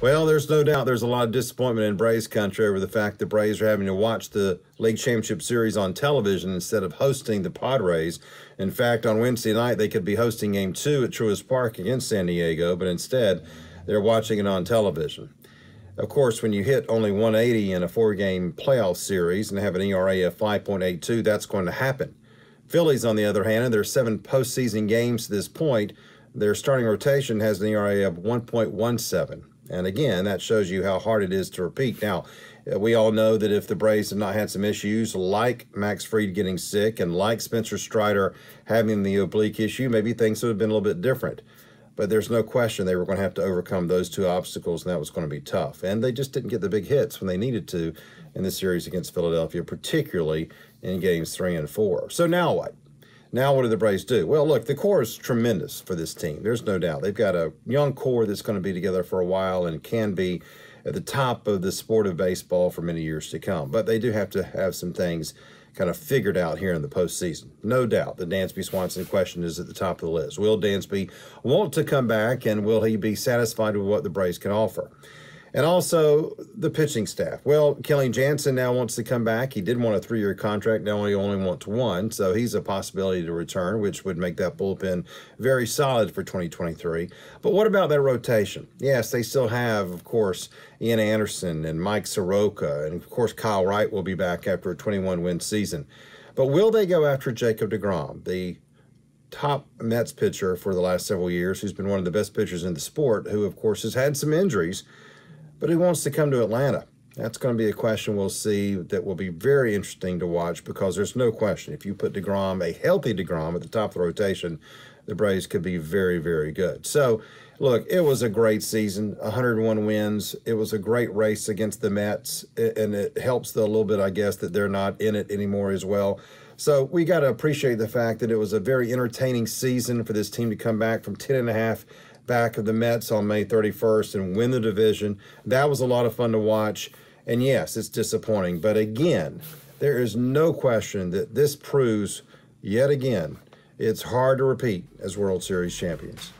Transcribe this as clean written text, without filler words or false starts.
Well, there's no doubt there's a lot of disappointment in Braves country over the fact the Braves are having to watch the League Championship Series on television instead of hosting the Padres. In fact, on Wednesday night, they could be hosting Game 2 at Truist Park against San Diego, but instead, they're watching it on television. Of course, when you hit only 180 in a four-game playoff series and have an ERA of 5.82, that's going to happen. Phillies, on the other hand, in their 7 postseason games to this point, their starting rotation has an ERA of 1.17. And again, that shows you how hard it is to repeat. Now, we all know that if the Braves have not had some issues like Max Fried getting sick and like Spencer Strider having the oblique issue, maybe things would have been a little bit different. But there's no question they were going to have to overcome those two obstacles, and that was going to be tough. And they just didn't get the big hits when they needed to in the series against Philadelphia, particularly in games 3 and 4. So now what? Now what do the Braves do? Well, look, the core is tremendous for this team. There's no doubt. They've got a young core that's going to be together for a while and can be at the top of the sport of baseball for many years to come. But they do have to have some things kind of figured out here in the postseason. No doubt the Dansby Swanson question is at the top of the list. Will Dansby want to come back, and will he be satisfied with what the Braves can offer? And also the pitching staff. Well, Kelly Jansen now wants to come back. He did want a 3-year contract. Now he only wants 1, so he's a possibility to return, which would make that bullpen very solid for 2023. But what about that rotation? Yes, they still have, of course, Ian Anderson and Mike Soroka, and of course Kyle Wright will be back after a 21-win season. But will they go after Jacob deGrom, the top Mets pitcher for the last several years, who's been one of the best pitchers in the sport, who of course has had some injuries, but he wants to come to Atlanta? That's going to be a question we'll see that will be very interesting to watch, because there's no question if you put deGrom, a healthy deGrom, at the top of the rotation, the Braves could be very, very good. So, look, it was a great season, 101 wins. It was a great race against the Mets, and it helps a little bit, I guess, that they're not in it anymore as well. So we got to appreciate the fact that it was a very entertaining season for this team to come back from 10.5 back of the Mets on May 31st and win the division. That was a lot of fun to watch. And yes, it's disappointing. But again, there is no question that this proves yet again it's hard to repeat as World Series champions.